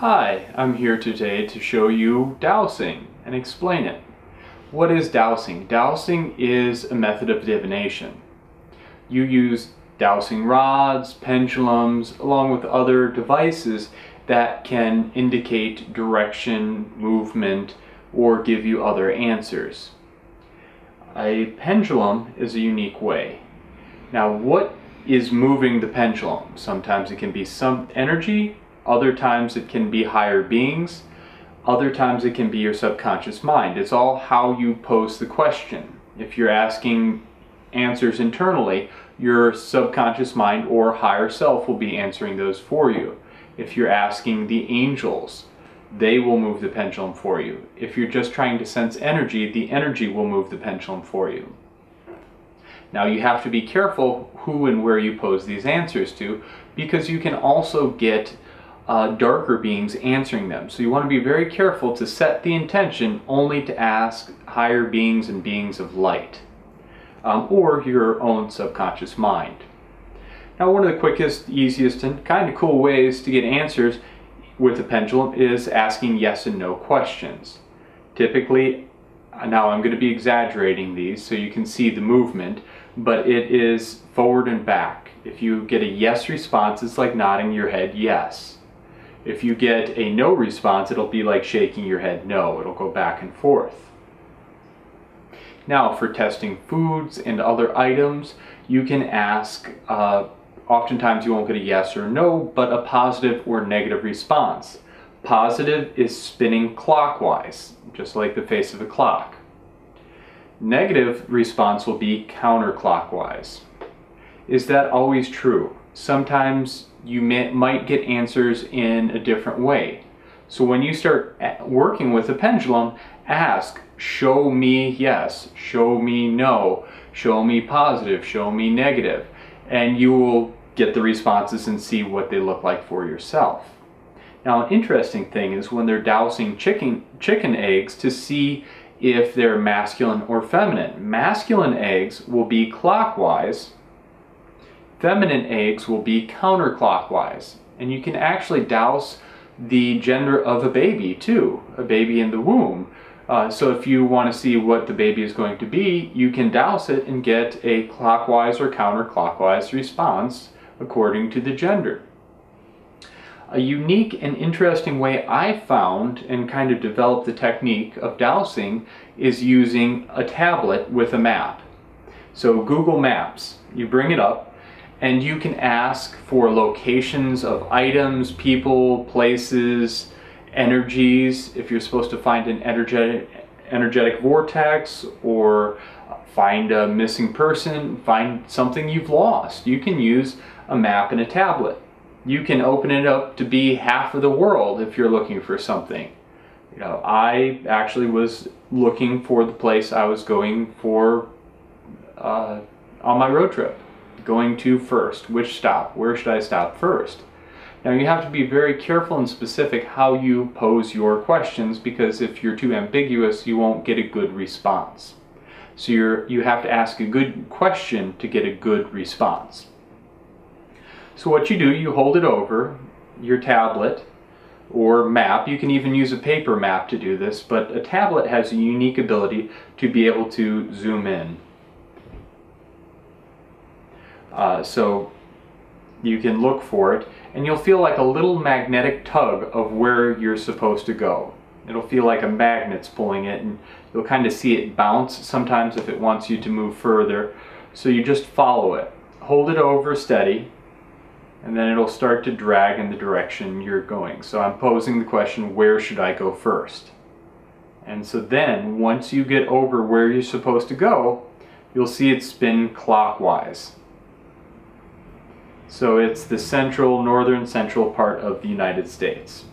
Hi, I'm here today to show you dowsing and explain it. What is dowsing? Dowsing is a method of divination. You use dowsing rods, pendulums, along with other devices that can indicate direction, movement, or give you other answers. A pendulum is a unique way. Now, what is moving the pendulum? Sometimes it can be some energy, other times it can be higher beings, other times it can be your subconscious mind. It's all how you pose the question. If you're asking answers internally, your subconscious mind or higher self will be answering those for you. If you're asking the angels, they will move the pendulum for you. If you're just trying to sense energy, the energy will move the pendulum for you. Now you have to be careful who and where you pose these answers to, because you can also get darker beings answering them. So you want to be very careful to set the intention only to ask higher beings and beings of light, or your own subconscious mind. Now, one of the quickest, easiest, and kind of cool ways to get answers with a pendulum is asking yes and no questions. Typically, now I'm going to be exaggerating these so you can see the movement, but it is forward and back. If you get a yes response, it's like nodding your head yes. If you get a no response, it'll be like shaking your head no. It'll go back and forth. Now, for testing foods and other items, you can ask, oftentimes you won't get a yes or no, but a positive or negative response. Positive is spinning clockwise, just like the face of a clock. Negative response will be counterclockwise. Is that always true? Sometimes you might get answers in a different way. So when you start working with a pendulum, ask, show me yes, show me no, show me positive, show me negative, and you will get the responses and see what they look like for yourself. Now, an interesting thing is when they're dowsing chicken eggs to see if they're masculine or feminine. Masculine eggs will be clockwise, feminine eggs will be counterclockwise. And you can actually douse the gender of a baby too, a baby in the womb. So if you want to see what the baby is going to be, you can douse it and get a clockwise or counterclockwise response according to the gender. A unique and interesting way I found and kind of developed the technique of dowsing is using a tablet with a map. So Google Maps, you bring it up and you can ask for locations of items, people, places, energies. If you're supposed to find an energetic vortex or find a missing person, find something you've lost, you can use a map and a tablet. You can open it up to be half of the world if you're looking for something. You know, I actually was looking for the place I was going for on my road trip, going to first. Which stop? Where should I stop first? Now you have to be very careful and specific how you pose your questions, because if you're too ambiguous, you won't get a good response. So you have to ask a good question to get a good response. So what you do, you hold it over your tablet or map. You can even use a paper map to do this, but a tablet has a unique ability to be able to zoom in. So you can look for it, and you'll feel like a little magnetic tug of where you're supposed to go. It'll feel like a magnet's pulling it, and you'll kind of see it bounce sometimes if it wants you to move further. So you just follow it. Hold it over steady, and then it'll start to drag in the direction you're going. So I'm posing the question, where should I go first? And so then, once you get over where you're supposed to go, you'll see it spin clockwise. So it's the northern central part of the United States.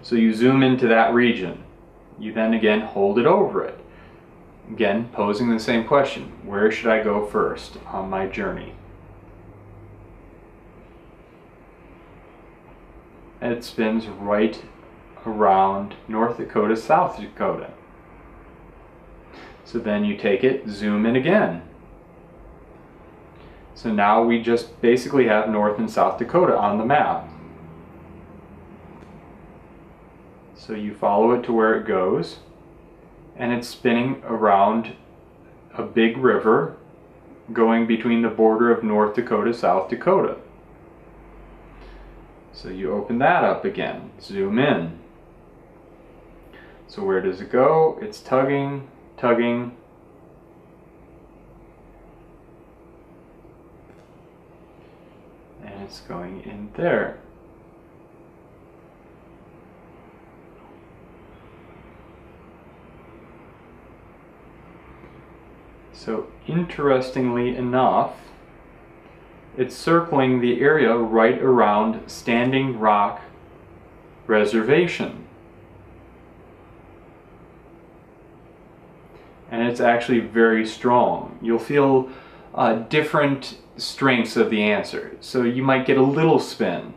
So you zoom into that region. You then again hold it over it. Again, posing the same question, where should I go first on my journey? And it spins right around North Dakota, South Dakota. So then you take it, zoom in again. So now we just basically have North and South Dakota on the map. So you follow it to where it goes, and it's spinning around a big river going between the border of North Dakota, South Dakota. So you open that up again, zoom in. So where does it go? It's tugging, tugging. And it's going in there. So interestingly enough, it's circling the area right around Standing Rock Reservation. And it's actually very strong. You'll feel different strengths of the answer. So you might get a little spin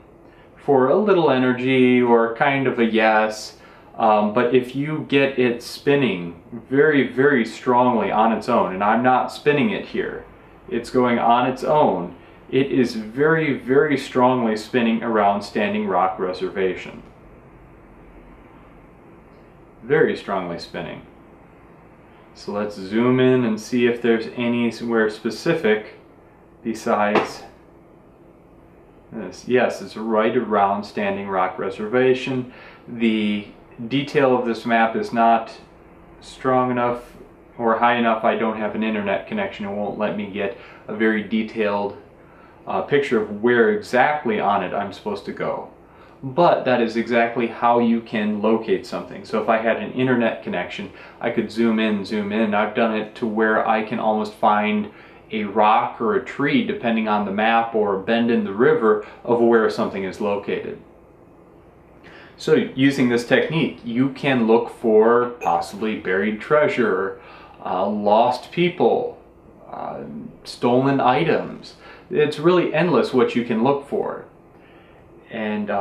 for a little energy or kind of a yes. But if you get it spinning very, very strongly on its own, and I'm not spinning it here, it's going on its own, it is very, very strongly spinning around Standing Rock Reservation. Very strongly spinning. So let's zoom in and see if there's anywhere specific besides this. Yes, it's right around Standing Rock Reservation. The detail of this map is not strong enough or high enough. I don't have an internet connection. It won't let me get a very detailed picture of where exactly on it I'm supposed to go. But that is exactly how you can locate something. So if I had an internet connection, I could zoom in, zoom in. I've done it to where I can almost find a rock or a tree, depending on the map, or a bend in the river of where something is located. So using this technique, you can look for possibly buried treasure, lost people, stolen items. It's really endless what you can look for. And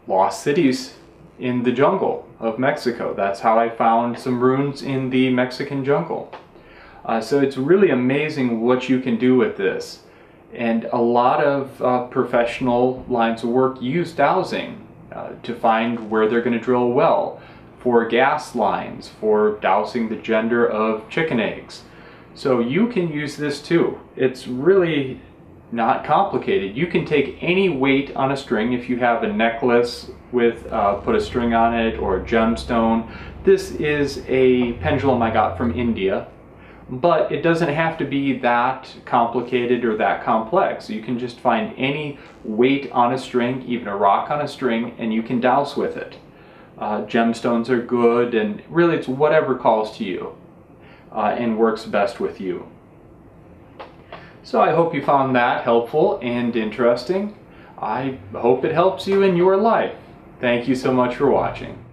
lost cities in the jungle of Mexico. That's how I found some ruins in the Mexican jungle. So it's really amazing what you can do with this. And a lot of professional lines of work use dowsing to find where they're going to drill a well, for gas lines, for dowsing the gender of chicken eggs. So you can use this too. It's really not complicated. You can take any weight on a string. If you have a necklace with put a string on it, or a gemstone. This is a pendulum I got from India, but it doesn't have to be that complicated or that complex. You can just find any weight on a string, even a rock on a string, and you can dowse with it. Gemstones are good, and really it's whatever calls to you and works best with you. So I hope you found that helpful and interesting. I hope it helps you in your life. Thank you so much for watching.